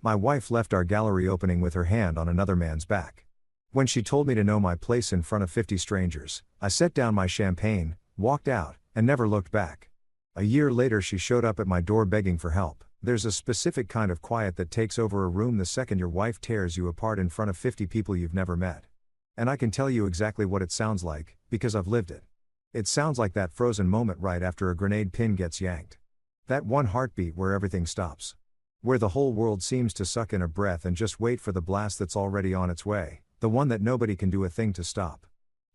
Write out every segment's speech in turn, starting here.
My wife left our gallery opening with her hand on another man's back. When she told me to know my place in front of 50 strangers, I set down my champagne, walked out, and never looked back. A year later she showed up at my door begging for help. There's a specific kind of quiet that takes over a room the second your wife tears you apart in front of 50 people you've never met. And I can tell you exactly what it sounds like, because I've lived it. It sounds like that frozen moment right after a grenade pin gets yanked. That one heartbeat where everything stops. Where the whole world seems to suck in a breath and just wait for the blast that's already on its way, the one that nobody can do a thing to stop.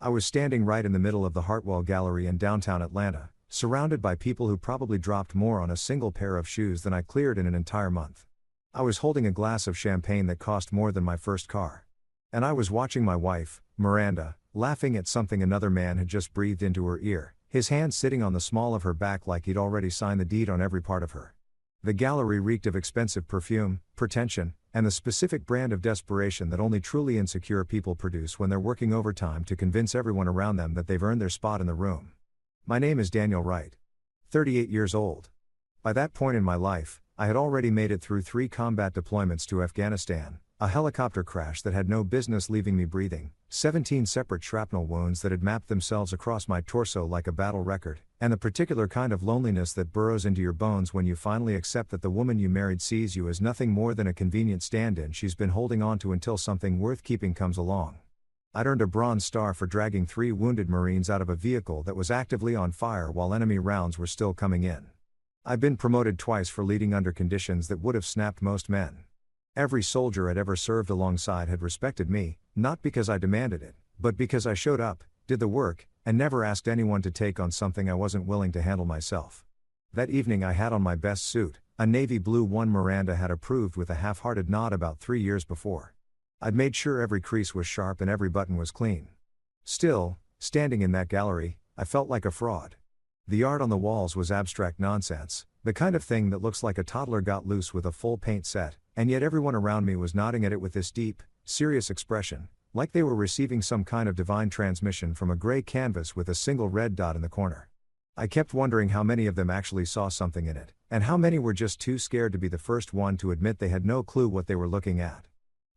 I was standing right in the middle of the Hartwell Gallery in downtown Atlanta, surrounded by people who probably dropped more on a single pair of shoes than I cleared in an entire month. I was holding a glass of champagne that cost more than my first car. And I was watching my wife, Miranda, laughing at something another man had just breathed into her ear, his hand sitting on the small of her back like he'd already signed the deed on every part of her. The gallery reeked of expensive perfume, pretension, and the specific brand of desperation that only truly insecure people produce when they're working overtime to convince everyone around them that they've earned their spot in the room. My name is Daniel Wright. 38 years old. By that point in my life, I had already made it through 3 combat deployments to Afghanistan, a helicopter crash that had no business leaving me breathing, 17 separate shrapnel wounds that had mapped themselves across my torso like a battle record, and the particular kind of loneliness that burrows into your bones when you finally accept that the woman you married sees you as nothing more than a convenient stand-in she's been holding on to until something worth keeping comes along. I'd earned a Bronze Star for dragging 3 wounded Marines out of a vehicle that was actively on fire while enemy rounds were still coming in. I'd been promoted twice for leading under conditions that would have snapped most men. Every soldier I'd ever served alongside had respected me, not because I demanded it, but because I showed up, did the work, and never asked anyone to take on something I wasn't willing to handle myself. That evening I had on my best suit, a navy blue one Miranda had approved with a half-hearted nod about 3 years before. I'd made sure every crease was sharp and every button was clean. Still, standing in that gallery, I felt like a fraud. The art on the walls was abstract nonsense, the kind of thing that looks like a toddler got loose with a full paint set, and yet everyone around me was nodding at it with this deep, serious expression, like they were receiving some kind of divine transmission from a gray canvas with a single red dot in the corner. I kept wondering how many of them actually saw something in it, and how many were just too scared to be the first one to admit they had no clue what they were looking at.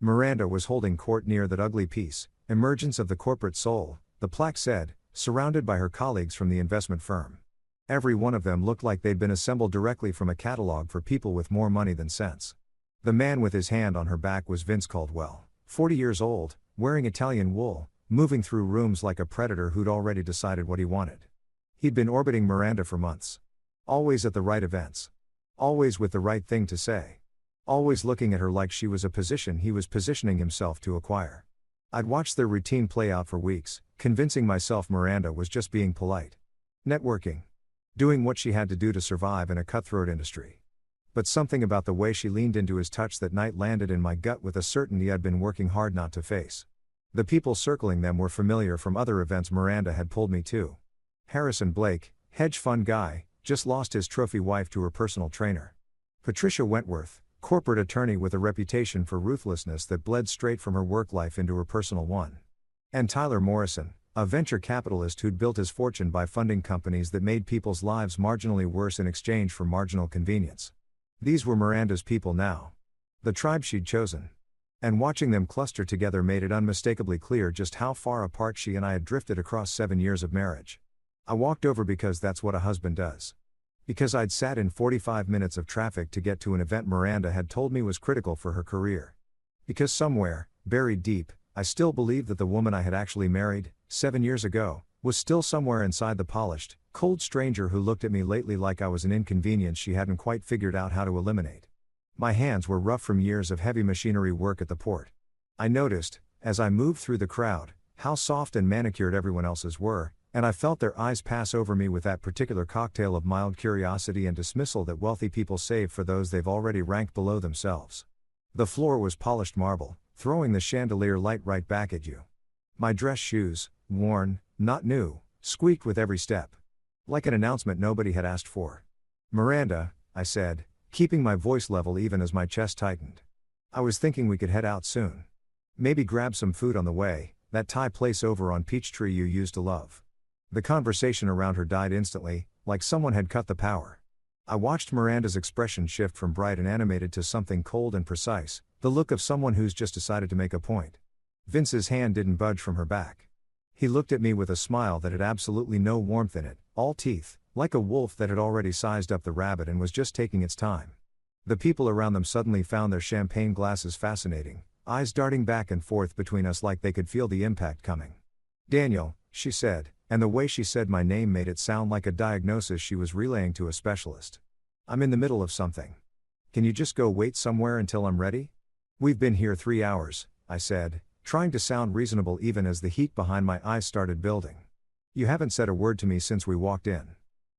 Miranda was holding court near that ugly piece, Emergence of the Corporate Soul, the plaque said, surrounded by her colleagues from the investment firm. Every one of them looked like they'd been assembled directly from a catalog for people with more money than sense. The man with his hand on her back was Vince Caldwell, 40 years old, wearing Italian wool, moving through rooms like a predator who'd already decided what he wanted. He'd been orbiting Miranda for months. Always at the right events. Always with the right thing to say. Always looking at her like she was a position he was positioning himself to acquire. I'd watched their routine play out for weeks, convincing myself Miranda was just being polite. Networking. Doing what she had to do to survive in a cutthroat industry. But something about the way she leaned into his touch that night landed in my gut with a certainty I'd been working hard not to face. The people circling them were familiar from other events Miranda had pulled me to. Harrison Blake, hedge fund guy, just lost his trophy wife to her personal trainer. Patricia Wentworth, corporate attorney with a reputation for ruthlessness that bled straight from her work life into her personal one. And Tyler Morrison, a venture capitalist who'd built his fortune by funding companies that made people's lives marginally worse in exchange for marginal convenience. These were Miranda's people now. The tribe she'd chosen. And watching them cluster together made it unmistakably clear just how far apart she and I had drifted across 7 years of marriage. I walked over because that's what a husband does. Because I'd sat in 45 minutes of traffic to get to an event Miranda had told me was critical for her career. Because somewhere, buried deep, I still believed that the woman I had actually married, 7 years ago, was still somewhere inside the polished, cold stranger who looked at me lately like I was an inconvenience she hadn't quite figured out how to eliminate. My hands were rough from years of heavy machinery work at the port. I noticed, as I moved through the crowd, how soft and manicured everyone else's were, and I felt their eyes pass over me with that particular cocktail of mild curiosity and dismissal that wealthy people save for those they've already ranked below themselves. The floor was polished marble, throwing the chandelier light right back at you. My dress shoes, worn, not new, squeaked with every step. Like an announcement nobody had asked for. "Miranda," I said, keeping my voice level even as my chest tightened. "I was thinking we could head out soon. Maybe grab some food on the way, that Thai place over on Peachtree you used to love." The conversation around her died instantly, like someone had cut the power. I watched Miranda's expression shift from bright and animated to something cold and precise, the look of someone who's just decided to make a point. Vince's hand didn't budge from her back. He looked at me with a smile that had absolutely no warmth in it, all teeth, like a wolf that had already sized up the rabbit and was just taking its time. The people around them suddenly found their champagne glasses fascinating, eyes darting back and forth between us like they could feel the impact coming. "Daniel," she said, and the way she said my name made it sound like a diagnosis she was relaying to a specialist. "I'm in the middle of something. Can you just go wait somewhere until I'm ready?" "We've been here 3 hours," I said, trying to sound reasonable even as the heat behind my eyes started building. "You haven't said a word to me since we walked in.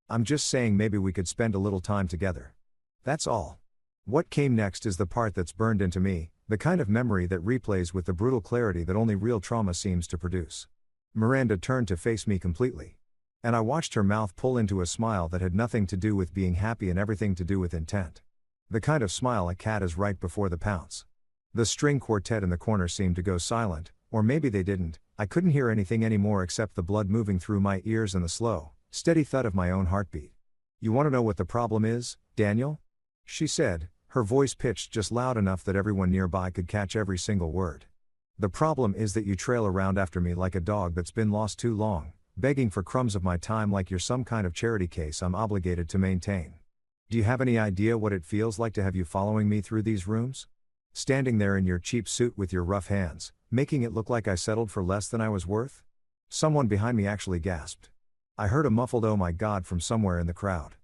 I'm just saying maybe we could spend a little time together. That's all." What came next is the part that's burned into me, the kind of memory that replays with the brutal clarity that only real trauma seems to produce. Miranda turned to face me completely. And I watched her mouth pull into a smile that had nothing to do with being happy and everything to do with intent. The kind of smile a cat is right before the pounce. The string quartet in the corner seemed to go silent, or maybe they didn't. I couldn't hear anything anymore except the blood moving through my ears and the slow, steady thud of my own heartbeat. "You want to know what the problem is, Daniel?" she said, her voice pitched just loud enough that everyone nearby could catch every single word. "The problem is that you trail around after me like a dog that's been lost too long, begging for crumbs of my time like you're some kind of charity case I'm obligated to maintain. Do you have any idea what it feels like to have you following me through these rooms? Standing there in your cheap suit with your rough hands, making it look like I settled for less than I was worth?" Someone behind me actually gasped. I heard a muffled "oh my god" from somewhere in the crowd.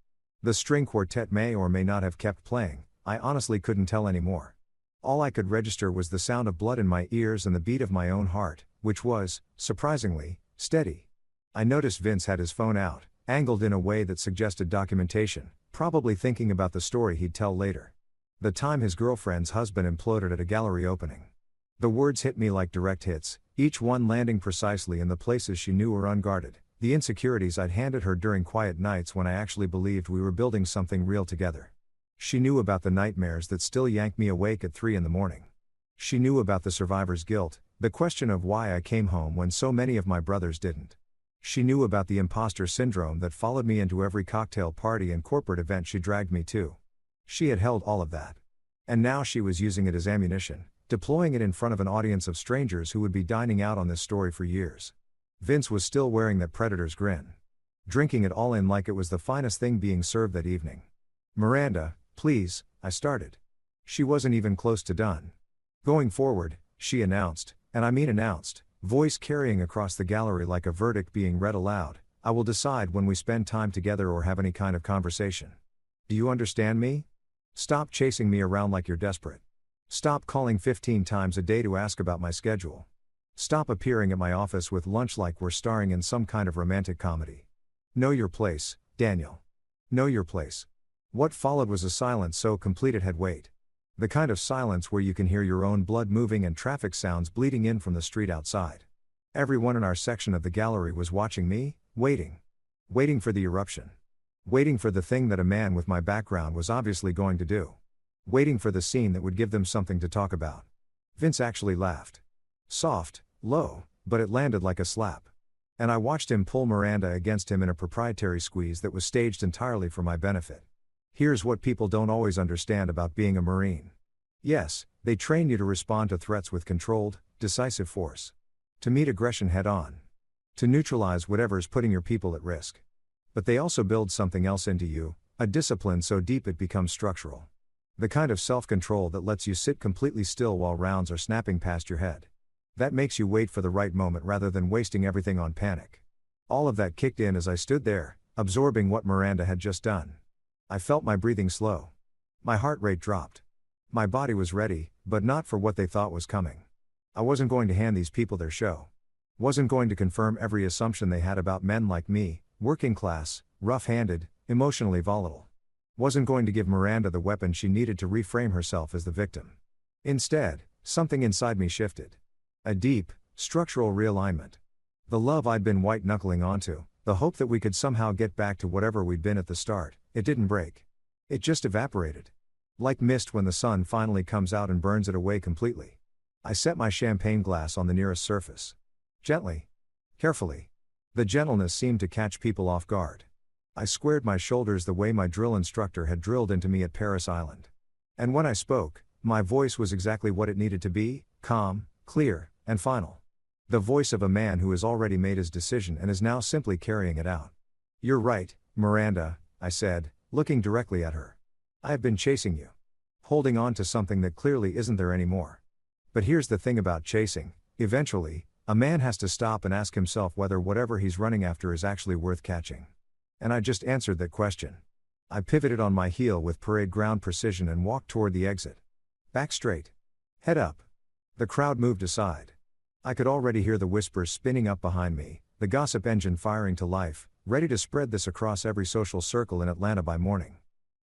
The string quartet may or may not have kept playing, I honestly couldn't tell anymore. All I could register was the sound of blood in my ears and the beat of my own heart, which was, surprisingly, steady. I noticed Vince had his phone out, angled in a way that suggested documentation, probably thinking about the story he'd tell later. The time his girlfriend's husband imploded at a gallery opening. The words hit me like direct hits, each one landing precisely in the places she knew were unguarded, the insecurities I'd handed her during quiet nights when I actually believed we were building something real together. She knew about the nightmares that still yank me awake at 3 a.m. She knew about the survivor's guilt, the question of why I came home when so many of my brothers didn't. She knew about the imposter syndrome that followed me into every cocktail party and corporate event she dragged me to. She had held all of that. And now she was using it as ammunition, deploying it in front of an audience of strangers who would be dining out on this story for years. Vince was still wearing that predator's grin. Drinking it all in like it was the finest thing being served that evening. "Miranda, please," I started. She wasn't even close to done. "Going forward," she announced, and I mean announced, voice carrying across the gallery like a verdict being read aloud, "I will decide when we spend time together or have any kind of conversation. Do you understand me? Stop chasing me around like you're desperate. Stop calling 15 times a day to ask about my schedule. Stop appearing at my office with lunch like we're starring in some kind of romantic comedy. Know your place, Daniel. Know your place." What followed was a silence so complete it had weight. The kind of silence where you can hear your own blood moving and traffic sounds bleeding in from the street outside. Everyone in our section of the gallery was watching me, waiting. Waiting for the eruption. Waiting for the thing that a man with my background was obviously going to do. Waiting for the scene that would give them something to talk about. Vince actually laughed. Soft, low, but it landed like a slap. And I watched him pull Miranda against him in a proprietary squeeze that was staged entirely for my benefit. Here's what people don't always understand about being a Marine. Yes, they train you to respond to threats with controlled, decisive force. To meet aggression head on. To neutralize whatever's putting your people at risk. But they also build something else into you, a discipline so deep it becomes structural. The kind of self-control that lets you sit completely still while rounds are snapping past your head. That makes you wait for the right moment rather than wasting everything on panic. All of that kicked in as I stood there, absorbing what Miranda had just done. I felt my breathing slow. My heart rate dropped. My body was ready, but not for what they thought was coming. I wasn't going to hand these people their show. Wasn't going to confirm every assumption they had about men like me, working class, rough-handed, emotionally volatile. Wasn't going to give Miranda the weapon she needed to reframe herself as the victim. Instead, something inside me shifted. A deep, structural realignment. The love I'd been white-knuckling onto, the hope that we could somehow get back to whatever we'd been at the start, it didn't break. It just evaporated. Like mist when the sun finally comes out and burns it away completely. I set my champagne glass on the nearest surface. Gently. Carefully. The gentleness seemed to catch people off guard. I squared my shoulders the way my drill instructor had drilled into me at Paris Island. And when I spoke, my voice was exactly what it needed to be: calm, clear, and final. The voice of a man who has already made his decision and is now simply carrying it out. "You're right, Miranda," I said, looking directly at her. "I have been chasing you. Holding on to something that clearly isn't there anymore. But here's the thing about chasing: eventually, a man has to stop and ask himself whether whatever he's running after is actually worth catching." And I just answered that question. I pivoted on my heel with parade ground precision and walked toward the exit. Back straight. Head up. The crowd moved aside. I could already hear the whispers spinning up behind me, the gossip engine firing to life, ready to spread this across every social circle in Atlanta by morning.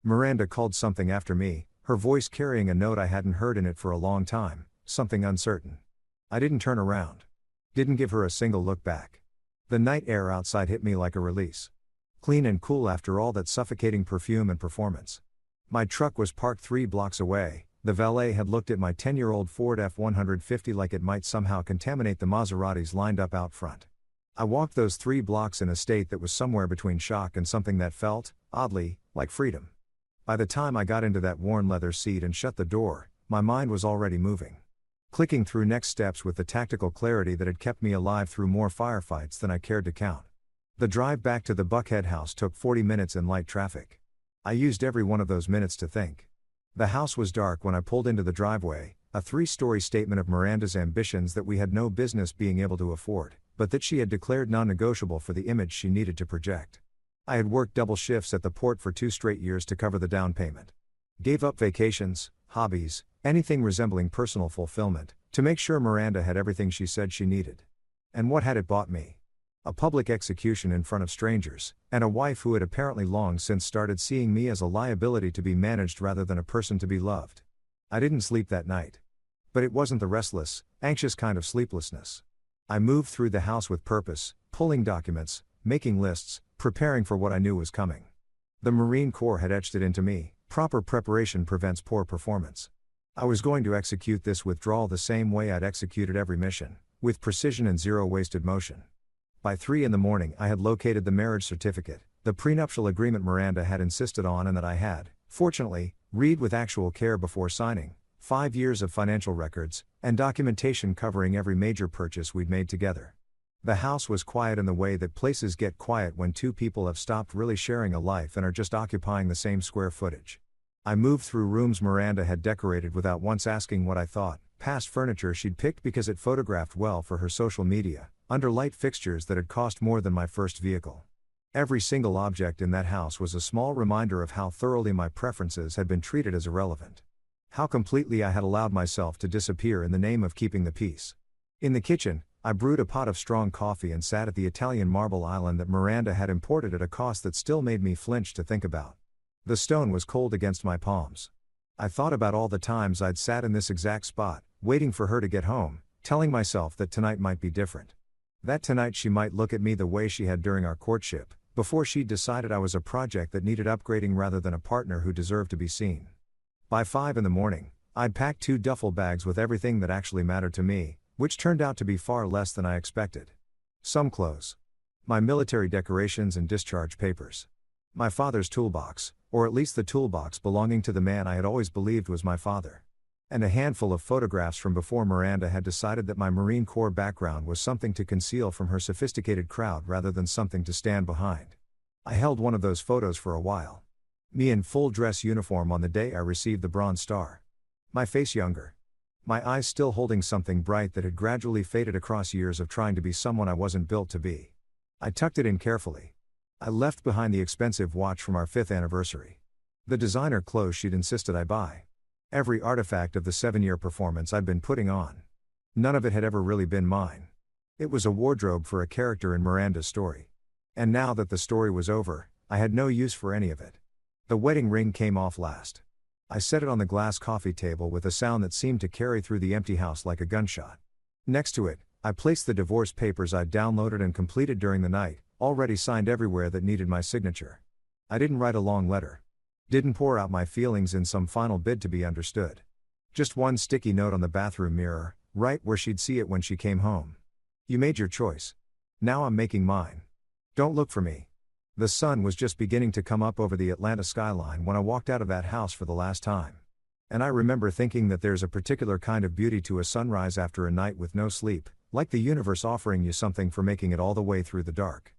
Miranda called something after me, her voice carrying a note I hadn't heard in it for a long time, something uncertain. I didn't turn around. Didn't give her a single look back. The night air outside hit me like a release. Clean and cool after all that suffocating perfume and performance. My truck was parked 3 blocks away. The valet had looked at my 10-year-old Ford F-150 like it might somehow contaminate the Maseratis lined up out front. I walked those 3 blocks in a state that was somewhere between shock and something that felt, oddly, like freedom. By the time I got into that worn leather seat and shut the door, my mind was already moving. Clicking through next steps with the tactical clarity that had kept me alive through more firefights than I cared to count. The drive back to the Buckhead house took 40 minutes in light traffic. I used every one of those minutes to think. The house was dark when I pulled into the driveway, a 3-story statement of Miranda's ambitions that we had no business being able to afford, but that she had declared non-negotiable for the image she needed to project. I had worked double shifts at the port for 2 straight years to cover the down payment. Gave up vacations, hobbies, anything resembling personal fulfillment, to make sure Miranda had everything she said she needed. And what had it bought me? A public execution in front of strangers, and a wife who had apparently long since started seeing me as a liability to be managed rather than a person to be loved. I didn't sleep that night. But it wasn't the restless, anxious kind of sleeplessness. I moved through the house with purpose, pulling documents, making lists, preparing for what I knew was coming. The Marine Corps had etched it into me: proper preparation prevents poor performance. I was going to execute this withdrawal the same way I'd executed every mission, with precision and zero wasted motion. By 3 a.m, I had located the marriage certificate, the prenuptial agreement Miranda had insisted on and that I had, fortunately, read with actual care before signing, 5 years of financial records, and documentation covering every major purchase we'd made together. The house was quiet in the way that places get quiet when 2 people have stopped really sharing a life and are just occupying the same square footage. I moved through rooms Miranda had decorated without once asking what I thought, past furniture she'd picked because it photographed well for her social media, under light fixtures that had cost more than my first vehicle. Every single object in that house was a small reminder of how thoroughly my preferences had been treated as irrelevant. How completely I had allowed myself to disappear in the name of keeping the peace. In the kitchen, I brewed a pot of strong coffee and sat at the Italian marble island that Miranda had imported at a cost that still made me flinch to think about. The stone was cold against my palms. I thought about all the times I'd sat in this exact spot, waiting for her to get home, telling myself that tonight might be different. That tonight she might look at me the way she had during our courtship, before she'd decided I was a project that needed upgrading rather than a partner who deserved to be seen. By 5 a.m, I'd packed 2 duffel bags with everything that actually mattered to me, which turned out to be far less than I expected. Some clothes. My military decorations and discharge papers. My father's toolbox, or at least the toolbox belonging to the man I had always believed was my father. And a handful of photographs from before Miranda had decided that my Marine Corps background was something to conceal from her sophisticated crowd rather than something to stand behind. I held one of those photos for a while. Me in full dress uniform on the day I received the Bronze Star. My face younger. My eyes still holding something bright that had gradually faded across years of trying to be someone I wasn't built to be. I tucked it in carefully. I left behind the expensive watch from our 5th anniversary. The designer clothes she'd insisted I buy. Every artifact of the 7-year performance I'd been putting on. None of it had ever really been mine. It was a wardrobe for a character in Miranda's story. And now that the story was over, I had no use for any of it. The wedding ring came off last. I set it on the glass coffee table with a sound that seemed to carry through the empty house like a gunshot. Next to it, I placed the divorce papers I'd downloaded and completed during the night, already signed everywhere that needed my signature. I didn't write a long letter. Didn't pour out my feelings in some final bid to be understood. Just one sticky note on the bathroom mirror, right where she'd see it when she came home. You made your choice. Now I'm making mine. Don't look for me. The sun was just beginning to come up over the Atlanta skyline when I walked out of that house for the last time. And I remember thinking that there's a particular kind of beauty to a sunrise after a night with no sleep, like the universe offering you something for making it all the way through the dark.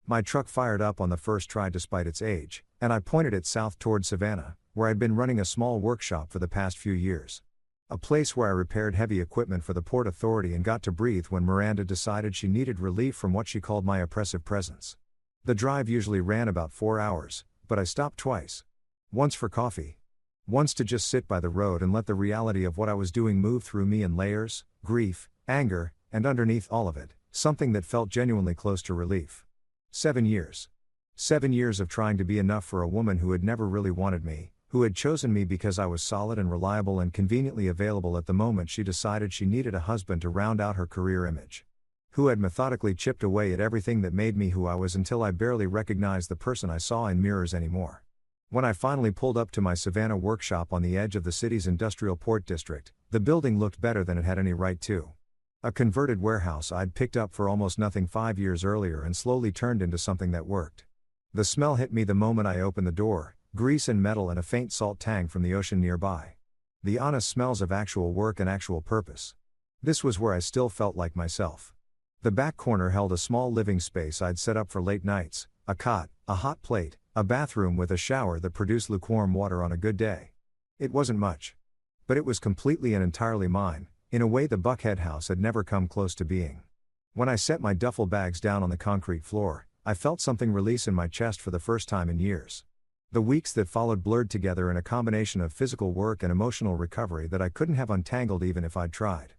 My truck fired up on the first try despite its age, and I pointed it south toward Savannah, where I'd been running a small workshop for the past few years. A place where I repaired heavy equipment for the Port Authority and got to breathe when Miranda decided she needed relief from what she called my oppressive presence. The drive usually ran about 4 hours, but I stopped twice. Once for coffee. Once to just sit by the road and let the reality of what I was doing move through me in layers, grief, anger, and underneath all of it, something that felt genuinely close to relief. 7 years. 7 years of trying to be enough for a woman who had never really wanted me, who had chosen me because I was solid and reliable and conveniently available at the moment she decided she needed a husband to round out her career image. Who had methodically chipped away at everything that made me who I was until I barely recognized the person I saw in mirrors anymore. When I finally pulled up to my Savannah workshop on the edge of the city's industrial port district, the building looked better than it had any right to. A converted warehouse I'd picked up for almost nothing 5 years earlier and slowly turned into something that worked. The smell hit me the moment I opened the door, grease and metal and a faint salt tang from the ocean nearby. The honest smells of actual work and actual purpose. This was where I still felt like myself. The back corner held a small living space I'd set up for late nights, a cot, a hot plate, a bathroom with a shower that produced lukewarm water on a good day. It wasn't much. But it was completely and entirely mine, in a way the Buckhead house had never come close to being. When I set my duffel bags down on the concrete floor, I felt something release in my chest for the first time in years. The weeks that followed blurred together in a combination of physical work and emotional recovery that I couldn't have untangled even if I'd tried.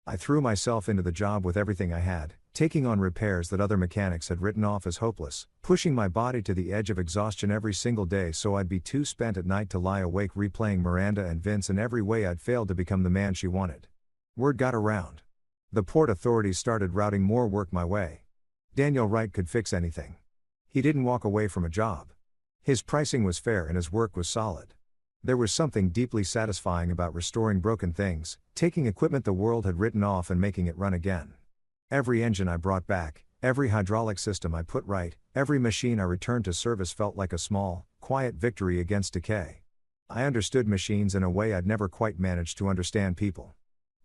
I threw myself into the job with everything I had, taking on repairs that other mechanics had written off as hopeless, pushing my body to the edge of exhaustion every single day so I'd be too spent at night to lie awake replaying Miranda and Vince in every way I'd failed to become the man she wanted. Word got around. The Port Authority started routing more work my way. Daniel Wright could fix anything. He didn't walk away from a job. His pricing was fair and his work was solid. There was something deeply satisfying about restoring broken things, taking equipment the world had written off and making it run again. Every engine I brought back, every hydraulic system I put right, every machine I returned to service felt like a small, quiet victory against decay. I understood machines in a way I'd never quite managed to understand people.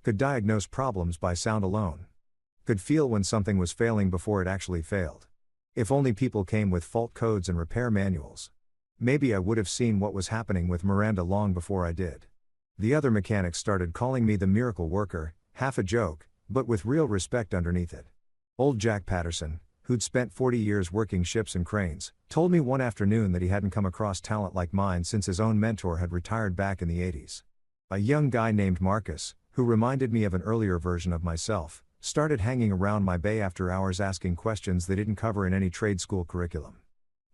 Could diagnose problems by sound alone. Could feel when something was failing before it actually failed. If only people came with fault codes and repair manuals. Maybe I would have seen what was happening with Miranda long before I did. The other mechanics started calling me the miracle worker, half a joke, but with real respect underneath it. Old Jack Patterson, who'd spent 40 years working ships and cranes, told me one afternoon that he hadn't come across talent like mine since his own mentor had retired back in the 80s. A young guy named Marcus, who reminded me of an earlier version of myself, started hanging around my bay after hours asking questions they didn't cover in any trade school curriculum.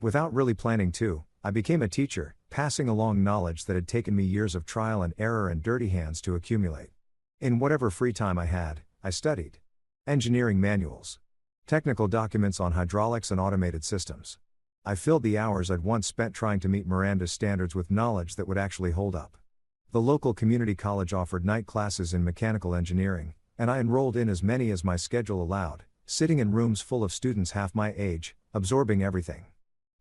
Without really planning to, I became a teacher, passing along knowledge that had taken me years of trial and error and dirty hands to accumulate. In whatever free time I had, I studied engineering manuals, technical documents on hydraulics and automated systems. I filled the hours I'd once spent trying to meet Miranda's standards with knowledge that would actually hold up. The local community college offered night classes in mechanical engineering, and I enrolled in as many as my schedule allowed, sitting in rooms full of students half my age, absorbing everything.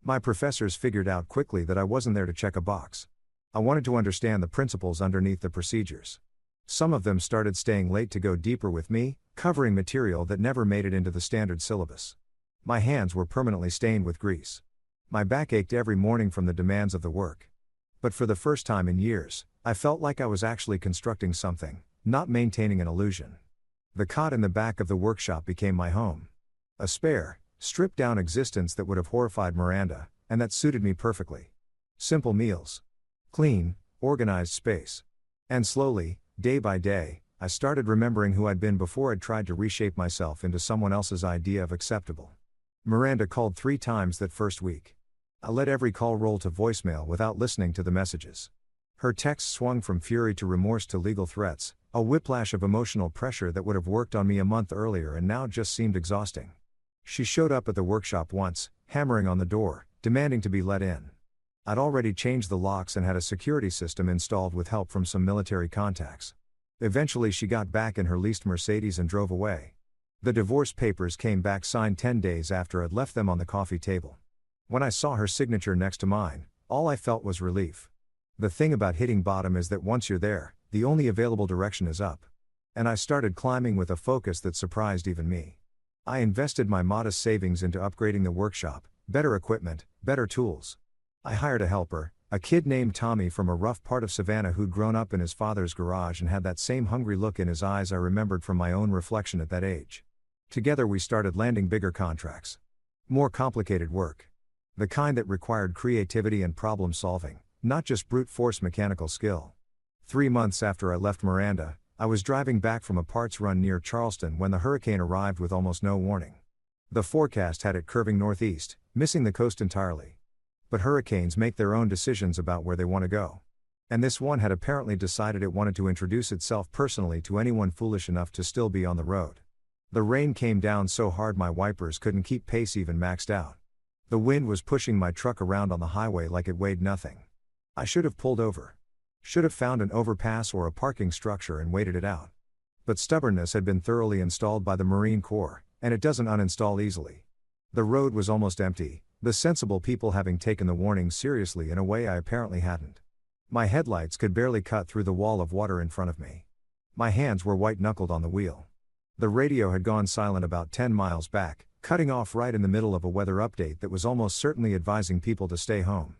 My professors figured out quickly that I wasn't there to check a box. I wanted to understand the principles underneath the procedures. Some of them started staying late to go deeper with me, covering material that never made it into the standard syllabus. My hands were permanently stained with grease. My back ached every morning from the demands of the work. But for the first time in years, I felt like I was actually constructing something, not maintaining an illusion. The cot in the back of the workshop became my home. A spare, stripped-down existence that would have horrified Miranda, and that suited me perfectly. Simple meals. Clean, organized space. And slowly, day by day, I started remembering who I'd been before I'd tried to reshape myself into someone else's idea of acceptable. Miranda called 3 times that first week. I let every call roll to voicemail without listening to the messages. Her texts swung from fury to remorse to legal threats, a whiplash of emotional pressure that would have worked on me a month earlier and now just seemed exhausting. She showed up at the workshop once, hammering on the door, demanding to be let in. I'd already changed the locks and had a security system installed with help from some military contacts. Eventually she got back in her leased Mercedes and drove away. The divorce papers came back signed 10 days after I'd left them on the coffee table. When I saw her signature next to mine, all I felt was relief. The thing about hitting bottom is that once you're there, the only available direction is up. And I started climbing with a focus that surprised even me. I invested my modest savings into upgrading the workshop, better equipment, better tools. I hired a helper, a kid named Tommy from a rough part of Savannah who'd grown up in his father's garage and had that same hungry look in his eyes I remembered from my own reflection at that age. Together we started landing bigger contracts. More complicated work. The kind that required creativity and problem solving, not just brute force mechanical skill. 3 months after I left Miranda, I was driving back from a parts run near Charleston when the hurricane arrived with almost no warning. The forecast had it curving northeast, missing the coast entirely. But hurricanes make their own decisions about where they want to go. And this one had apparently decided it wanted to introduce itself personally to anyone foolish enough to still be on the road. The rain came down so hard my wipers couldn't keep pace even maxed out. The wind was pushing my truck around on the highway like it weighed nothing. I should have pulled over. Should have found an overpass or a parking structure and waited it out. But stubbornness had been thoroughly installed by the Marine Corps, and it doesn't uninstall easily. The road was almost empty, the sensible people having taken the warning seriously in a way I apparently hadn't. My headlights could barely cut through the wall of water in front of me. My hands were white-knuckled on the wheel. The radio had gone silent about 10 miles back, cutting off right in the middle of a weather update that was almost certainly advising people to stay home.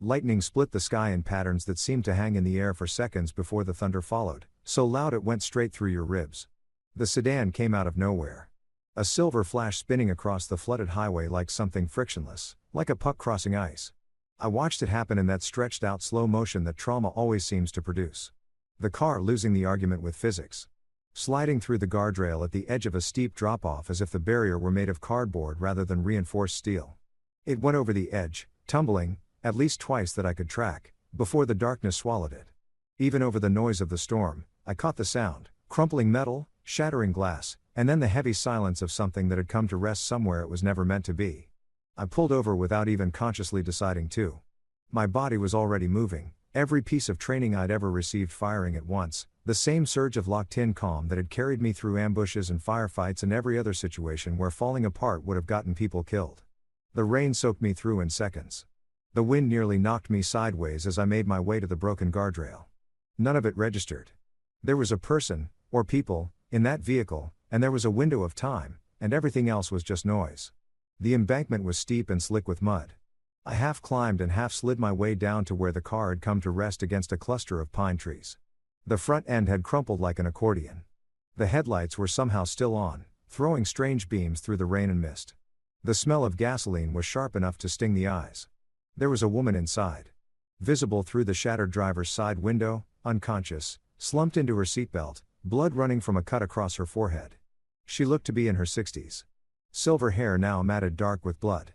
Lightning split the sky in patterns that seemed to hang in the air for seconds before the thunder followed, so loud it went straight through your ribs. The sedan came out of nowhere. A silver flash spinning across the flooded highway like something frictionless, like a puck crossing ice. I watched it happen in that stretched out slow motion that trauma always seems to produce. The car losing the argument with physics. Sliding through the guardrail at the edge of a steep drop-off as if the barrier were made of cardboard rather than reinforced steel. It went over the edge, tumbling, at least twice that I could track, before the darkness swallowed it. Even over the noise of the storm, I caught the sound, crumpling metal, shattering glass, and then the heavy silence of something that had come to rest somewhere it was never meant to be. I pulled over without even consciously deciding to. My body was already moving, every piece of training I'd ever received firing at once, the same surge of locked-in calm that had carried me through ambushes and firefights and every other situation where falling apart would have gotten people killed. The rain soaked me through in seconds. The wind nearly knocked me sideways as I made my way to the broken guardrail. None of it registered. There was a person, or people, in that vehicle, and there was a window of time, and everything else was just noise. The embankment was steep and slick with mud. I half climbed and half slid my way down to where the car had come to rest against a cluster of pine trees. The front end had crumpled like an accordion. The headlights were somehow still on, throwing strange beams through the rain and mist. The smell of gasoline was sharp enough to sting the eyes. There was a woman inside. Visible through the shattered driver's side window, unconscious, slumped into her seatbelt, blood running from a cut across her forehead. She looked to be in her 60s. Silver hair now matted dark with blood.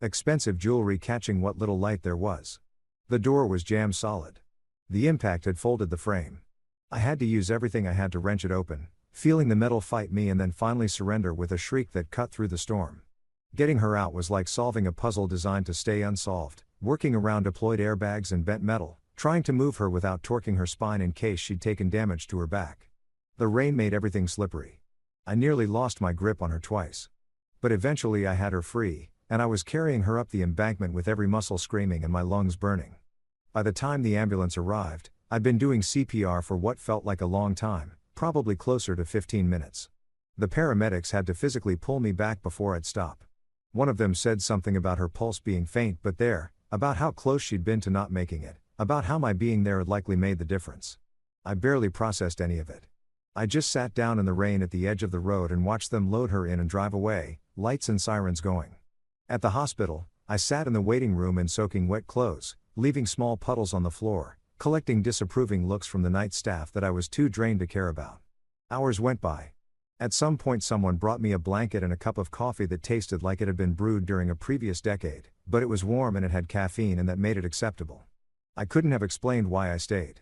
Expensive jewelry catching what little light there was. The door was jammed solid. The impact had folded the frame. I had to use everything I had to wrench it open, feeling the metal fight me and then finally surrender with a shriek that cut through the storm. Getting her out was like solving a puzzle designed to stay unsolved, working around deployed airbags and bent metal, trying to move her without torquing her spine in case she'd taken damage to her back. The rain made everything slippery. I nearly lost my grip on her twice. But eventually I had her free, and I was carrying her up the embankment with every muscle screaming and my lungs burning. By the time the ambulance arrived, I'd been doing CPR for what felt like a long time, probably closer to 15 minutes. The paramedics had to physically pull me back before I'd stop. One of them said something about her pulse being faint but there, about how close she'd been to not making it, about how my being there had likely made the difference. I barely processed any of it. I just sat down in the rain at the edge of the road and watched them load her in and drive away, lights and sirens going. At the hospital, I sat in the waiting room in soaking wet clothes, leaving small puddles on the floor, collecting disapproving looks from the night staff that I was too drained to care about. Hours went by. At some point someone brought me a blanket and a cup of coffee that tasted like it had been brewed during a previous decade, but it was warm and it had caffeine and that made it acceptable. I couldn't have explained why I stayed.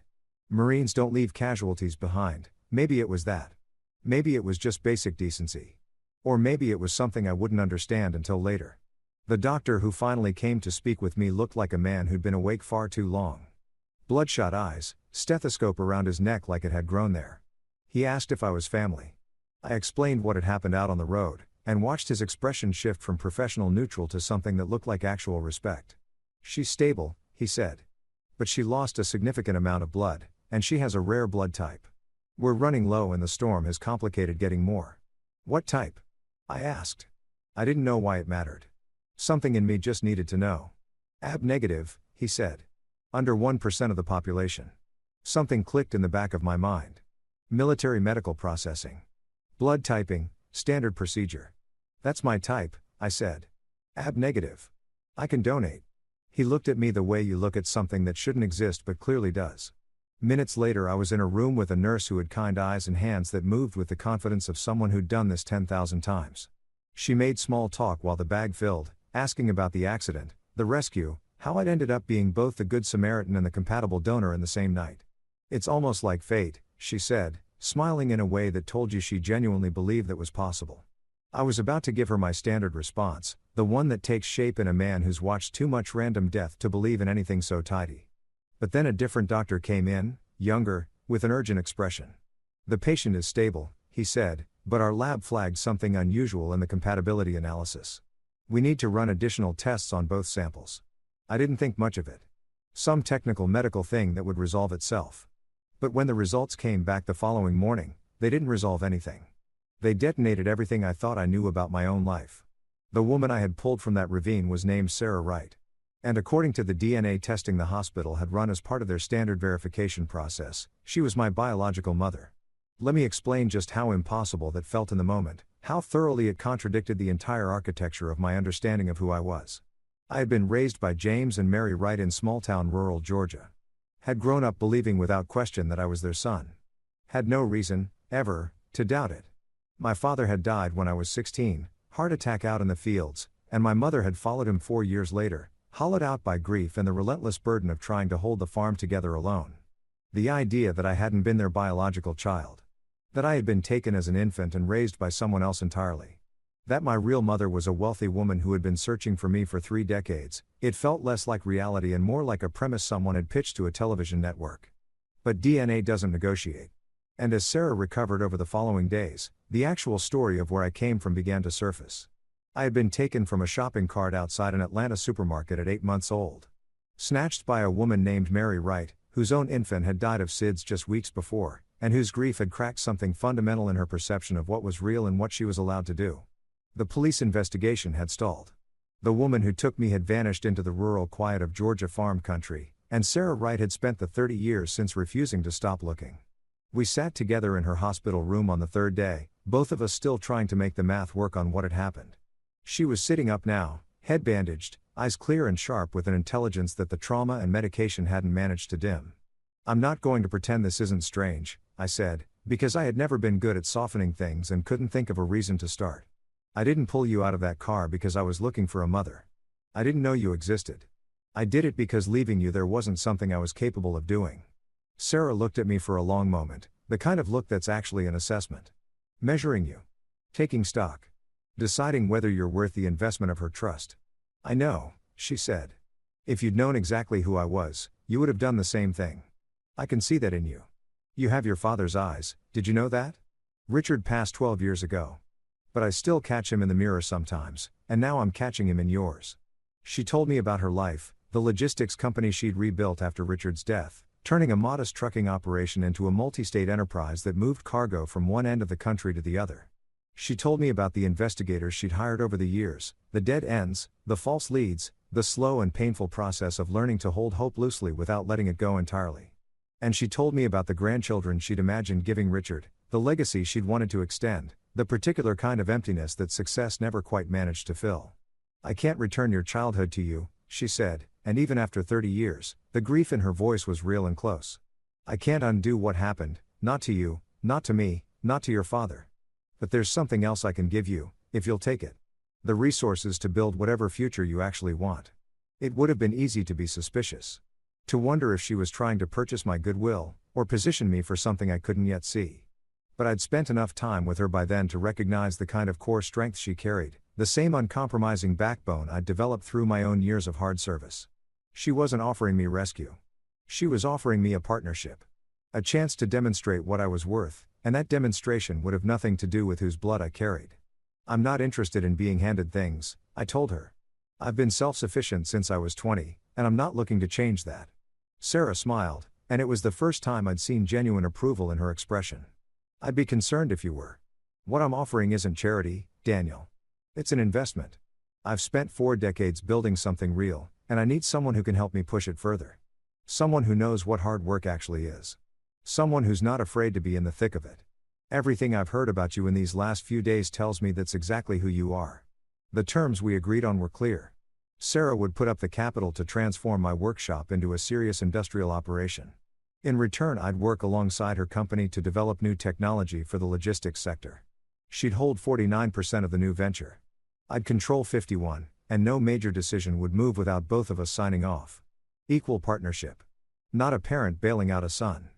Marines don't leave casualties behind, maybe it was that. Maybe it was just basic decency. Or maybe it was something I wouldn't understand until later. The doctor who finally came to speak with me looked like a man who'd been awake far too long. Bloodshot eyes, stethoscope around his neck like it had grown there. He asked if I was family. I explained what had happened out on the road, and watched his expression shift from professional neutral to something that looked like actual respect. "She's stable," he said. "But she lost a significant amount of blood, and she has a rare blood type. We're running low and the storm has complicated getting more." "What type?" I asked. I didn't know why it mattered. Something in me just needed to know. "AB negative," he said. "Under 1% of the population." Something clicked in the back of my mind. Military medical processing. Blood typing, standard procedure. "That's my type," I said. "AB negative. I can donate." He looked at me the way you look at something that shouldn't exist but clearly does. Minutes later I was in a room with a nurse who had kind eyes and hands that moved with the confidence of someone who'd done this 10,000 times. She made small talk while the bag filled, asking about the accident, the rescue, how I'd ended up being both the Good Samaritan and the compatible donor in the same night. "It's almost like fate," she said, smiling in a way that told you she genuinely believed that was possible. I was about to give her my standard response, the one that takes shape in a man who's watched too much random death to believe in anything so tidy. But then a different doctor came in, younger, with an urgent expression. "The patient is stable," he said, "but our lab flagged something unusual in the compatibility analysis. We need to run additional tests on both samples." I didn't think much of it. Some technical medical thing that would resolve itself. But when the results came back the following morning, they didn't resolve anything. They detonated everything I thought I knew about my own life. The woman I had pulled from that ravine was named Sarah Wright. And according to the DNA testing the hospital had run as part of their standard verification process, she was my biological mother. Let me explain just how impossible that felt in the moment, how thoroughly it contradicted the entire architecture of my understanding of who I was. I had been raised by James and Mary Wright in small-town rural Georgia. Had grown up believing without question that I was their son. Had no reason, ever, to doubt it. My father had died when I was 16, heart attack out in the fields, and my mother had followed him 4 years later, hollowed out by grief and the relentless burden of trying to hold the farm together alone. The idea that I hadn't been their biological child. That I had been taken as an infant and raised by someone else entirely. That my real mother was a wealthy woman who had been searching for me for 3 decades, it felt less like reality and more like a premise someone had pitched to a television network. But DNA doesn't negotiate. And as Sarah recovered over the following days, the actual story of where I came from began to surface. I had been taken from a shopping cart outside an Atlanta supermarket at 8 months old. Snatched by a woman named Mary Wright, whose own infant had died of SIDS just weeks before, and whose grief had cracked something fundamental in her perception of what was real and what she was allowed to do. The police investigation had stalled. The woman who took me had vanished into the rural quiet of Georgia farm country, and Sarah Wright had spent the 30 years since refusing to stop looking. We sat together in her hospital room on the 3rd day, both of us still trying to make the math work on what had happened. She was sitting up now, head bandaged, eyes clear and sharp with an intelligence that the trauma and medication hadn't managed to dim. "I'm not going to pretend this isn't strange," I said, because I had never been good at softening things and couldn't think of a reason to start. "I didn't pull you out of that car because I was looking for a mother. I didn't know you existed. I did it because leaving you there wasn't something I was capable of doing." Sarah looked at me for a long moment, the kind of look that's actually an assessment. Measuring you. Taking stock. Deciding whether you're worth the investment of her trust. "I know," she said. "If you'd known exactly who I was, you would have done the same thing. I can see that in you. You have your father's eyes, did you know that? Richard passed 12 years ago. But I still catch him in the mirror sometimes, and now I'm catching him in yours." She told me about her life, the logistics company she'd rebuilt after Richard's death, turning a modest trucking operation into a multi-state enterprise that moved cargo from one end of the country to the other. She told me about the investigators she'd hired over the years, the dead ends, the false leads, the slow and painful process of learning to hold hope loosely without letting it go entirely. And she told me about the grandchildren she'd imagined giving Richard, the legacy she'd wanted to extend, the particular kind of emptiness that success never quite managed to fill. "I can't return your childhood to you," she said, and even after 30 years, the grief in her voice was real and close. "I can't undo what happened, not to you, not to me, not to your father. But there's something else I can give you, if you'll take it. The resources to build whatever future you actually want." It would have been easy to be suspicious. To wonder if she was trying to purchase my goodwill, or position me for something I couldn't yet see. But I'd spent enough time with her by then to recognize the kind of core strength she carried, the same uncompromising backbone I'd developed through my own years of hard service. She wasn't offering me rescue. She was offering me a partnership. A chance to demonstrate what I was worth, and that demonstration would have nothing to do with whose blood I carried. I'm not interested in being handed things, I told her. I've been self-sufficient since I was 20, and I'm not looking to change that. Sarah smiled, and it was the first time I'd seen genuine approval in her expression. I'd be concerned if you were. What I'm offering isn't charity, Daniel. It's an investment. I've spent 4 decades building something real, and I need someone who can help me push it further. Someone who knows what hard work actually is. Someone who's not afraid to be in the thick of it. Everything I've heard about you in these last few days tells me that's exactly who you are. The terms we agreed on were clear. Sarah would put up the capital to transform my workshop into a serious industrial operation. In return, I'd work alongside her company to develop new technology for the logistics sector. She'd hold 49% of the new venture. I'd control 51%, and no major decision would move without both of us signing off. Equal partnership. Not a parent bailing out a son.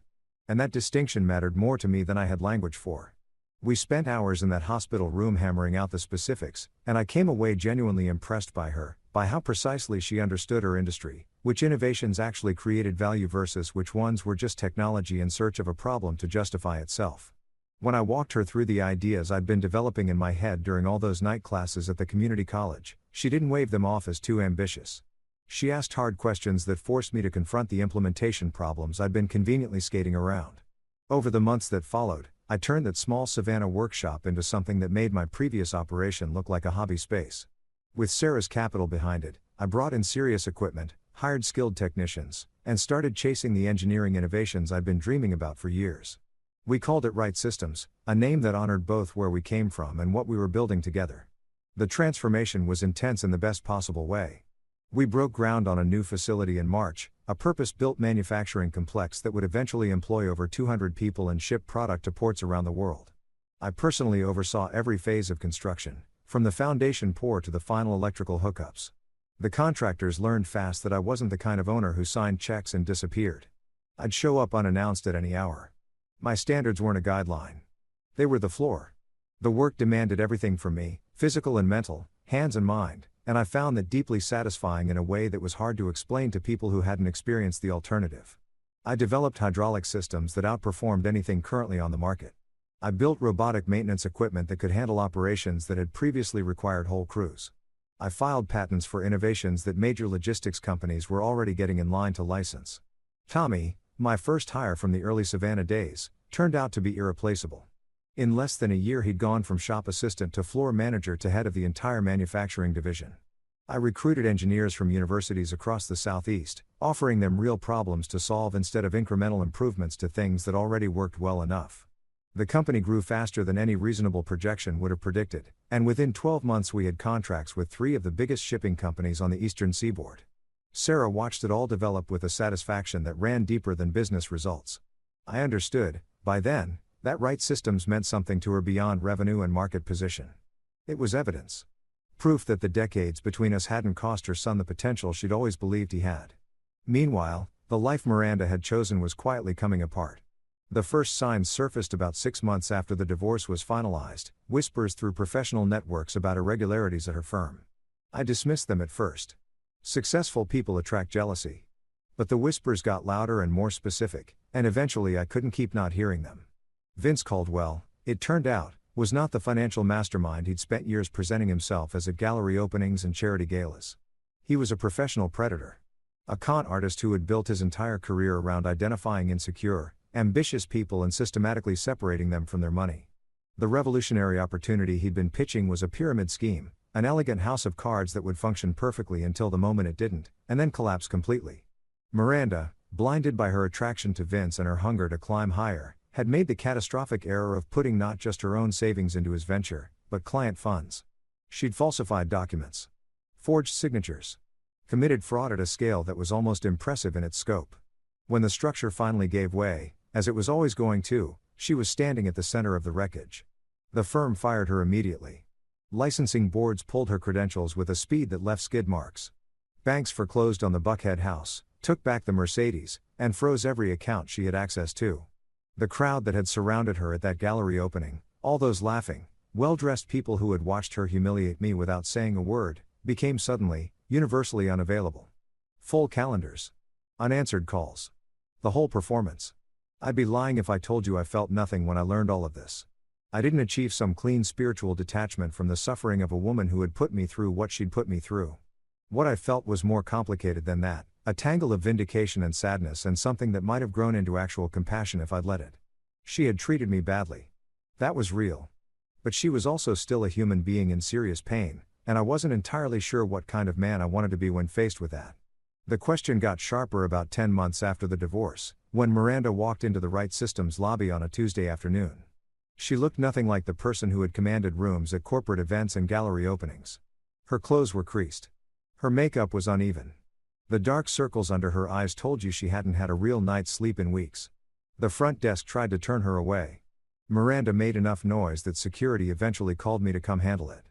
And that distinction mattered more to me than I had language for. We spent hours in that hospital room hammering out the specifics, and I came away genuinely impressed by her, by how precisely she understood her industry, which innovations actually created value versus which ones were just technology in search of a problem to justify itself. When I walked her through the ideas I'd been developing in my head during all those night classes at the community college, she didn't wave them off as too ambitious. She asked hard questions that forced me to confront the implementation problems I'd been conveniently skating around. Over the months that followed, I turned that small Savannah workshop into something that made my previous operation look like a hobby space. With Sarah's capital behind it, I brought in serious equipment, hired skilled technicians, and started chasing the engineering innovations I'd been dreaming about for years. We called it Right Systems, a name that honored both where we came from and what we were building together. The transformation was intense in the best possible way. We broke ground on a new facility in March, a purpose-built manufacturing complex that would eventually employ over 200 people and ship product to ports around the world. I personally oversaw every phase of construction, from the foundation pour to the final electrical hookups. The contractors learned fast that I wasn't the kind of owner who signed checks and disappeared. I'd show up unannounced at any hour. My standards weren't a guideline. They were the floor. The work demanded everything from me, physical and mental, hands and mind, and I found that deeply satisfying in a way that was hard to explain to people who hadn't experienced the alternative. I developed hydraulic systems that outperformed anything currently on the market. I built robotic maintenance equipment that could handle operations that had previously required whole crews. I filed patents for innovations that major logistics companies were already getting in line to license. Tommy, my first hire from the early Savannah days, turned out to be irreplaceable. In less than a year he'd gone from shop assistant to floor manager to head of the entire manufacturing division. I recruited engineers from universities across the Southeast, offering them real problems to solve instead of incremental improvements to things that already worked well enough. The company grew faster than any reasonable projection would have predicted, and within 12 months we had contracts with 3 of the biggest shipping companies on the eastern seaboard. Sarah watched it all develop with a satisfaction that ran deeper than business results. I understood, by then, that Right Systems meant something to her beyond revenue and market position. It was evidence. Proof that the decades between us hadn't cost her son the potential she'd always believed he had. Meanwhile, the life Miranda had chosen was quietly coming apart. The first signs surfaced about 6 months after the divorce was finalized, whispers through professional networks about irregularities at her firm. I dismissed them at first. Successful people attract jealousy. But the whispers got louder and more specific, and eventually I couldn't keep not hearing them. Vince Caldwell, it turned out, was not the financial mastermind he'd spent years presenting himself as at gallery openings and charity galas. He was a professional predator. A con artist who had built his entire career around identifying insecure, ambitious people and systematically separating them from their money. The revolutionary opportunity he'd been pitching was a pyramid scheme, an elegant house of cards that would function perfectly until the moment it didn't, and then collapse completely. Miranda, blinded by her attraction to Vince and her hunger to climb higher, had made the catastrophic error of putting not just her own savings into his venture, but client funds. She'd falsified documents, forged signatures, committed fraud at a scale that was almost impressive in its scope. When the structure finally gave way, as it was always going to, she was standing at the center of the wreckage. The firm fired her immediately. Licensing boards pulled her credentials with a speed that left skid marks. Banks foreclosed on the Buckhead house, took back the Mercedes, and froze every account she had access to. The crowd that had surrounded her at that gallery opening, all those laughing, well-dressed people who had watched her humiliate me without saying a word, became suddenly, universally unavailable. Full calendars. Unanswered calls. The whole performance. I'd be lying if I told you I felt nothing when I learned all of this. I didn't achieve some clean spiritual detachment from the suffering of a woman who had put me through what she'd put me through. What I felt was more complicated than that, a tangle of vindication and sadness and something that might have grown into actual compassion if I'd let it. She had treated me badly. That was real. But she was also still a human being in serious pain, and I wasn't entirely sure what kind of man I wanted to be when faced with that. The question got sharper about 10 months after the divorce, when Miranda walked into the Right Systems lobby on a Tuesday afternoon. She looked nothing like the person who had commanded rooms at corporate events and gallery openings. Her clothes were creased. Her makeup was uneven. The dark circles under her eyes told you she hadn't had a real night's sleep in weeks. The front desk tried to turn her away. Miranda made enough noise that security eventually called me to come handle it.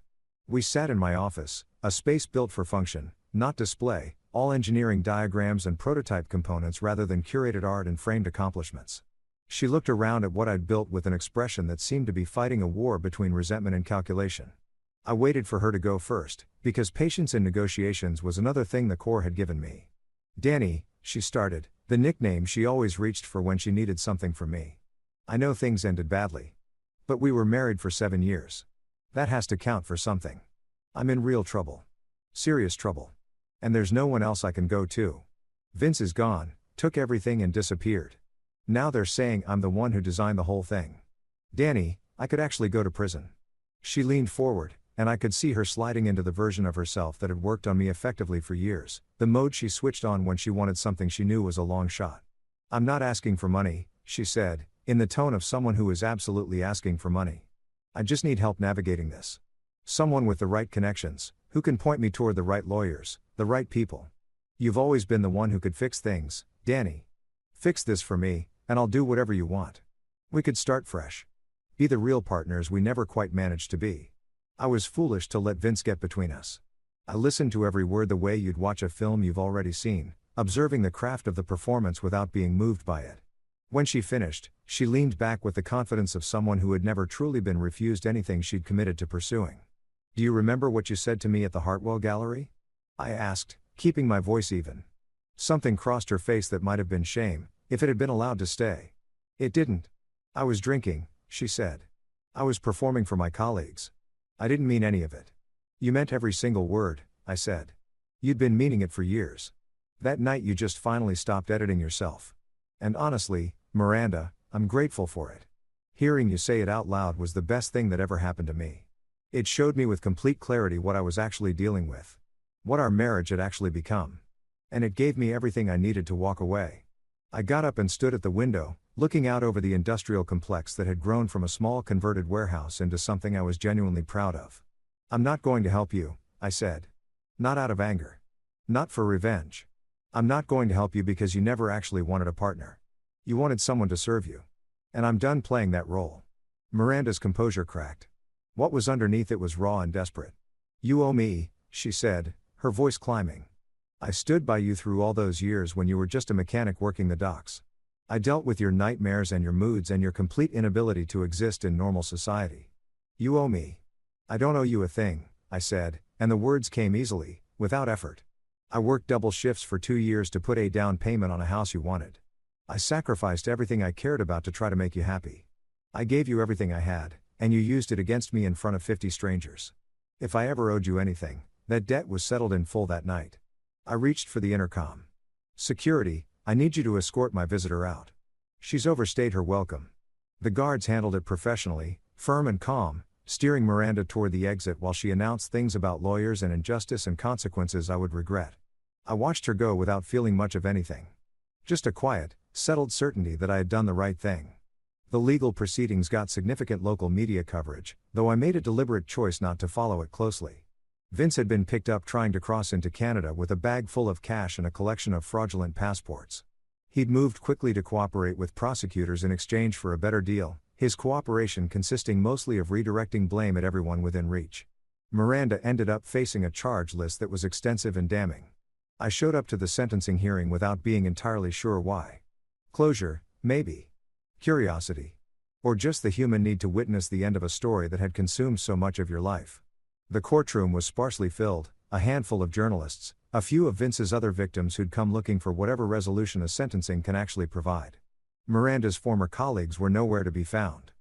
We sat in my office, a space built for function, not display, all engineering diagrams and prototype components rather than curated art and framed accomplishments. She looked around at what I'd built with an expression that seemed to be fighting a war between resentment and calculation. I waited for her to go first, because patience in negotiations was another thing the Corps had given me. Danny, she started, the nickname she always reached for when she needed something from me. I know things ended badly. But we were married for 7 years. That has to count for something. I'm in real trouble. Serious trouble. And there's no one else I can go to. Vince is gone, took everything and disappeared. Now they're saying I'm the one who designed the whole thing. Danny, I could actually go to prison. She leaned forward, and I could see her sliding into the version of herself that had worked on me effectively for years, the mode she switched on when she wanted something she knew was a long shot. I'm not asking for money, she said, in the tone of someone who is absolutely asking for money. I just need help navigating this. Someone with the right connections, who can point me toward the right lawyers, the right people. You've always been the one who could fix things, Danny. Fix this for me, and I'll do whatever you want. We could start fresh. Be the real partners we never quite managed to be. I was foolish to let Vince get between us. I listened to every word the way you'd watch a film you've already seen, observing the craft of the performance without being moved by it. When she finished, she leaned back with the confidence of someone who had never truly been refused anything she'd committed to pursuing. Do you remember what you said to me at the Hartwell Gallery? I asked, keeping my voice even. Something crossed her face that might have been shame, if it had been allowed to stay. It didn't. I was drinking, she said. I was performing for my colleagues. I didn't mean any of it. You meant every single word, I said. You'd been meaning it for years. That night you just finally stopped editing yourself. And honestly, Miranda, I'm grateful for it. Hearing you say it out loud was the best thing that ever happened to me. It showed me with complete clarity what I was actually dealing with. What our marriage had actually become. And it gave me everything I needed to walk away. I got up and stood at the window, looking out over the industrial complex that had grown from a small converted warehouse into something I was genuinely proud of. I'm not going to help you, I said. Not out of anger. Not for revenge. I'm not going to help you because you never actually wanted a partner. You wanted someone to serve you. And I'm done playing that role. Miranda's composure cracked. What was underneath it was raw and desperate. You owe me, she said, her voice climbing. I stood by you through all those years when you were just a mechanic working the docks. I dealt with your nightmares and your moods and your complete inability to exist in normal society. You owe me. I don't owe you a thing, I said, and the words came easily, without effort. I worked double shifts for 2 years to put a down payment on a house you wanted. I sacrificed everything I cared about to try to make you happy. I gave you everything I had, and you used it against me in front of 50 strangers. If I ever owed you anything, that debt was settled in full that night. I reached for the intercom. Security, I need you to escort my visitor out. She's overstayed her welcome. The guards handled it professionally, firm and calm, steering Miranda toward the exit while she announced things about lawyers and injustice and consequences I would regret. I watched her go without feeling much of anything. Just a quiet, settled certainty that I had done the right thing. The legal proceedings got significant local media coverage, though I made a deliberate choice not to follow it closely. Vince had been picked up trying to cross into Canada with a bag full of cash and a collection of fraudulent passports. He'd moved quickly to cooperate with prosecutors in exchange for a better deal, his cooperation consisting mostly of redirecting blame at everyone within reach. Miranda ended up facing a charge list that was extensive and damning. I showed up to the sentencing hearing without being entirely sure why. Closure, maybe. Curiosity. Or just the human need to witness the end of a story that had consumed so much of your life. The courtroom was sparsely filled, a handful of journalists, a few of Vince's other victims who'd come looking for whatever resolution a sentencing can actually provide. Miranda's former colleagues were nowhere to be found.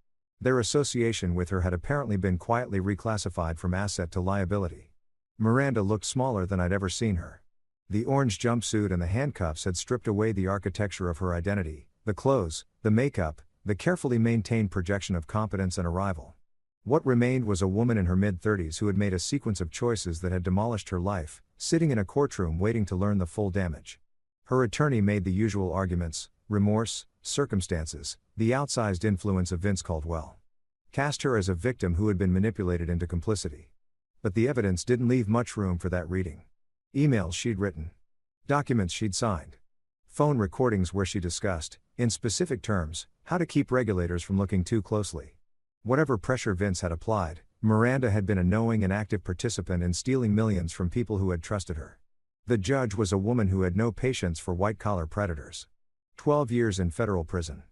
Their association with her had apparently been quietly reclassified from asset to liability. Miranda looked smaller than I'd ever seen her. The orange jumpsuit and the handcuffs had stripped away the architecture of her identity, the clothes, the makeup, the carefully maintained projection of competence and arrival. What remained was a woman in her mid-30s who had made a sequence of choices that had demolished her life, sitting in a courtroom waiting to learn the full damage. Her attorney made the usual arguments: remorse, circumstances, the outsized influence of Vince Caldwell. Cast her as a victim who had been manipulated into complicity. But the evidence didn't leave much room for that reading. Emails she'd written. Documents she'd signed. Phone recordings where she discussed, in specific terms, how to keep regulators from looking too closely. Whatever pressure Vince had applied, Miranda had been a knowing and active participant in stealing millions from people who had trusted her. The judge was a woman who had no patience for white-collar predators. 12 years in federal prison.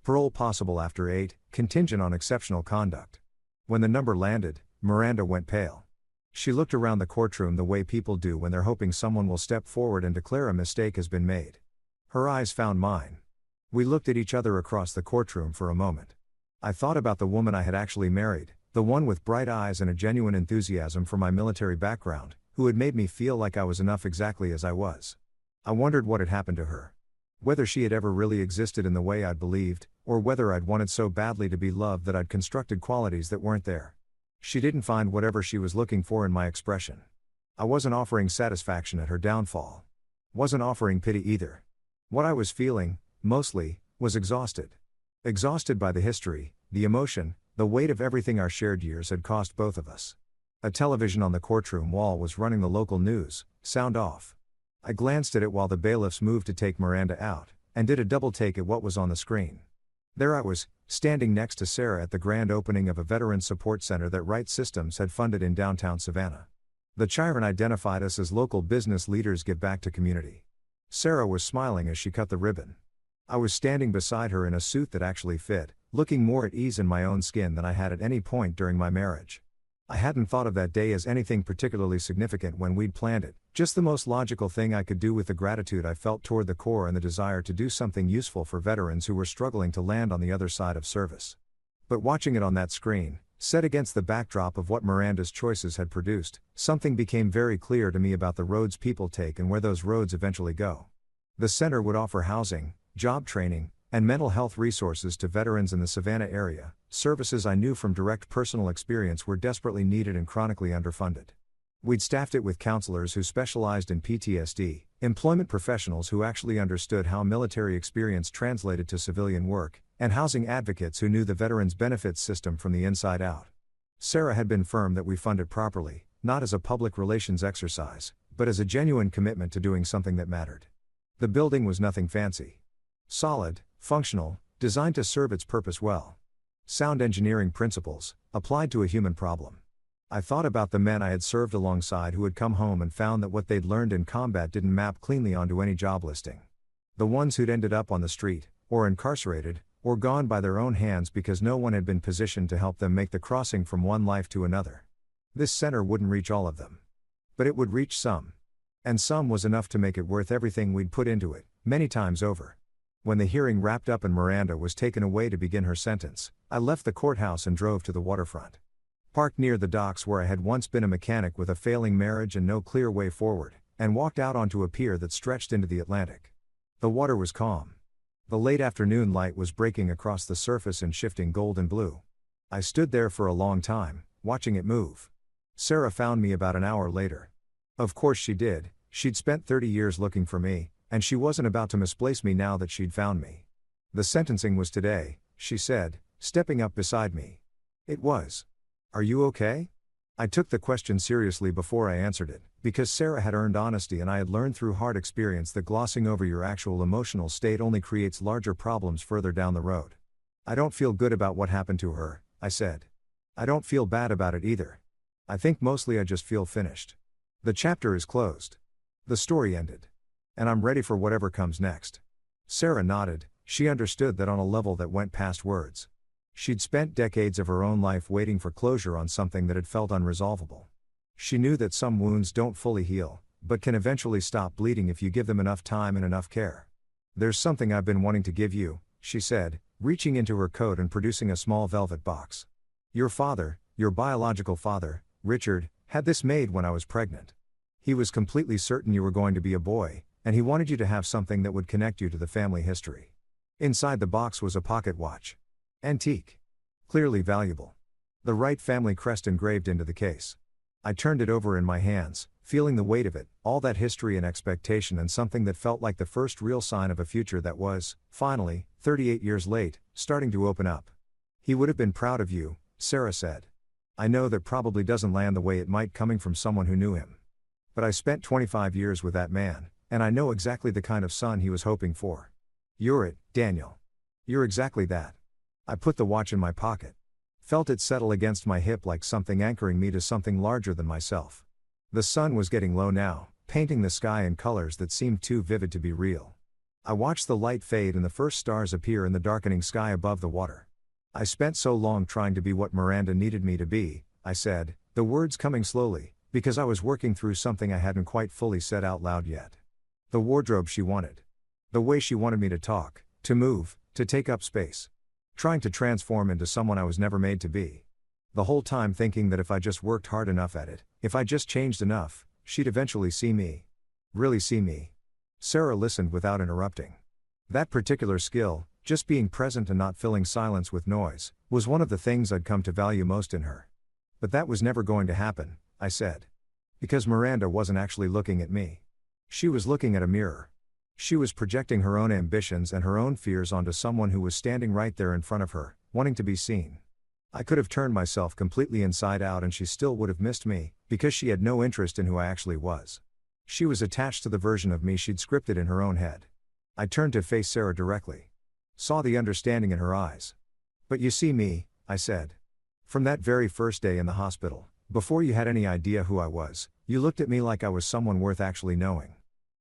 Parole possible after 8, contingent on exceptional conduct. When the number landed, Miranda went pale. She looked around the courtroom the way people do when they're hoping someone will step forward and declare a mistake has been made. Her eyes found mine. We looked at each other across the courtroom for a moment. I thought about the woman I had actually married, the one with bright eyes and a genuine enthusiasm for my military background, who had made me feel like I was enough exactly as I was. I wondered what had happened to her. Whether she had ever really existed in the way I'd believed, or whether I'd wanted so badly to be loved that I'd constructed qualities that weren't there. She didn't find whatever she was looking for in my expression. I wasn't offering satisfaction at her downfall. Wasn't offering pity either. What I was feeling, mostly, was exhausted. Exhausted by the history, the emotion, the weight of everything our shared years had cost both of us. A television on the courtroom wall was running the local news, sound off. I glanced at it while the bailiffs moved to take Miranda out, and did a double take at what was on the screen. There I was, standing next to Sarah at the grand opening of a veteran support center that Right Systems had funded in downtown Savannah. The Chiron identified us as local business leaders give back to community. Sarah was smiling as she cut the ribbon. I was standing beside her in a suit that actually fit, looking more at ease in my own skin than I had at any point during my marriage. I hadn't thought of that day as anything particularly significant when we'd planned it, just the most logical thing I could do with the gratitude I felt toward the Corps and the desire to do something useful for veterans who were struggling to land on the other side of service. But watching it on that screen, set against the backdrop of what Miranda's choices had produced, something became very clear to me about the roads people take and where those roads eventually go. The center would offer housing, job training, and mental health resources to veterans in the Savannah area, services I knew from direct personal experience were desperately needed and chronically underfunded. We'd staffed it with counselors who specialized in PTSD, employment professionals who actually understood how military experience translated to civilian work, and housing advocates who knew the veterans' benefits system from the inside out. Sarah had been firm that we fund it properly, not as a public relations exercise, but as a genuine commitment to doing something that mattered. The building was nothing fancy. Solid, functional, designed to serve its purpose well. Sound engineering principles, applied to a human problem. I thought about the men I had served alongside who had come home and found that what they'd learned in combat didn't map cleanly onto any job listing. The ones who'd ended up on the street, or incarcerated, or gone by their own hands because no one had been positioned to help them make the crossing from one life to another. This center wouldn't reach all of them. But it would reach some. And some was enough to make it worth everything we'd put into it, many times over. When the hearing wrapped up and Miranda was taken away to begin her sentence, I left the courthouse and drove to the waterfront. Parked near the docks where I had once been a mechanic with a failing marriage and no clear way forward, and walked out onto a pier that stretched into the Atlantic. The water was calm. The late afternoon light was breaking across the surface in shifting gold and blue. I stood there for a long time, watching it move. Sarah found me about an hour later. Of course she did, she'd spent 30 years looking for me, and she wasn't about to misplace me now that she'd found me. The sentencing was today, she said, stepping up beside me. It was. Are you okay? I took the question seriously before I answered it, because Sarah had earned honesty and I had learned through hard experience that glossing over your actual emotional state only creates larger problems further down the road. I don't feel good about what happened to her, I said. I don't feel bad about it either. I think mostly I just feel finished. The chapter is closed. The story ended. And I'm ready for whatever comes next. Sarah nodded, she understood that on a level that went past words. She'd spent decades of her own life waiting for closure on something that had felt unresolvable. She knew that some wounds don't fully heal, but can eventually stop bleeding if you give them enough time and enough care. There's something I've been wanting to give you, she said, reaching into her coat and producing a small velvet box. Your father, your biological father, Richard, had this made when I was pregnant. He was completely certain you were going to be a boy, and he wanted you to have something that would connect you to the family history. Inside the box was a pocket watch. Antique. Clearly valuable. The Wright family crest engraved into the case. I turned it over in my hands, feeling the weight of it, all that history and expectation, and something that felt like the first real sign of a future that was, finally, 38 years late, starting to open up. He would have been proud of you, Sarah said. I know that probably doesn't land the way it might coming from someone who knew him. But I spent 25 years with that man, and I know exactly the kind of son he was hoping for. You're it, Daniel. You're exactly that. I put the watch in my pocket. Felt it settle against my hip like something anchoring me to something larger than myself. The sun was getting low now, painting the sky in colors that seemed too vivid to be real. I watched the light fade and the first stars appear in the darkening sky above the water. I spent so long trying to be what Miranda needed me to be, I said, the words coming slowly, because I was working through something I hadn't quite fully said out loud yet. The wardrobe she wanted. The way she wanted me to talk, to move, to take up space. Trying to transform into someone I was never made to be. The whole time thinking that if I just worked hard enough at it, if I just changed enough, she'd eventually see me. Really see me. Sarah listened without interrupting. That particular skill, just being present and not filling silence with noise, was one of the things I'd come to value most in her. But that was never going to happen, I said. Because Miranda wasn't actually looking at me. She was looking at a mirror. She was projecting her own ambitions and her own fears onto someone who was standing right there in front of her, wanting to be seen. I could have turned myself completely inside out and she still would have missed me, because she had no interest in who I actually was. She was attached to the version of me she'd scripted in her own head. I turned to face Sarah directly. Saw the understanding in her eyes. But you see me, I said. From that very first day in the hospital, before you had any idea who I was, you looked at me like I was someone worth actually knowing.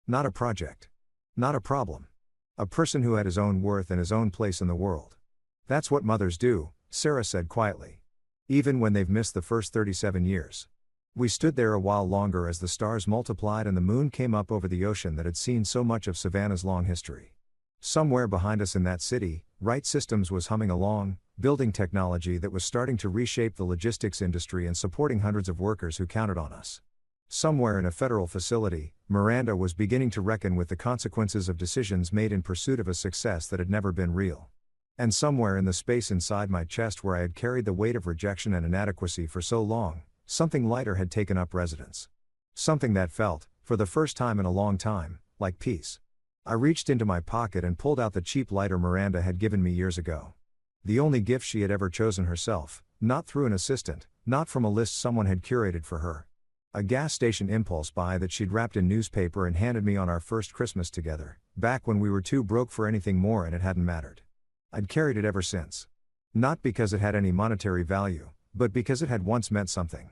Not a project. Not a problem. A person who had his own worth and his own place in the world. That's what mothers do, Sarah said quietly. Even when they've missed the first 37 years. We stood there a while longer as the stars multiplied and the moon came up over the ocean that had seen so much of Savannah's long history. Somewhere behind us in that city, Wright Systems was humming along, building technology that was starting to reshape the logistics industry and supporting hundreds of workers who counted on us. Somewhere in a federal facility, Miranda was beginning to reckon with the consequences of decisions made in pursuit of a success that had never been real. And somewhere in the space inside my chest where I had carried the weight of rejection and inadequacy for so long, something lighter had taken up residence. Something that felt, for the first time in a long time, like peace. I reached into my pocket and pulled out the cheap lighter Miranda had given me years ago. The only gift she had ever chosen herself, not through an assistant, not from a list someone had curated for her. A gas station impulse buy that she'd wrapped in newspaper and handed me on our first Christmas together, back when we were too broke for anything more and it hadn't mattered. I'd carried it ever since. Not because it had any monetary value, but because it had once meant something.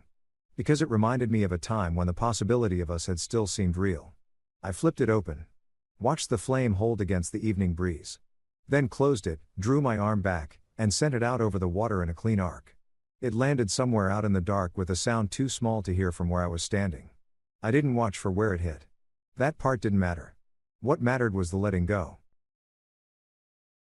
Because it reminded me of a time when the possibility of us had still seemed real. I flipped it open. Watched the flame hold against the evening breeze. Then closed it, drew my arm back, and sent it out over the water in a clean arc. It landed somewhere out in the dark with a sound too small to hear from where I was standing. I didn't watch for where it hit. That part didn't matter. What mattered was the letting go.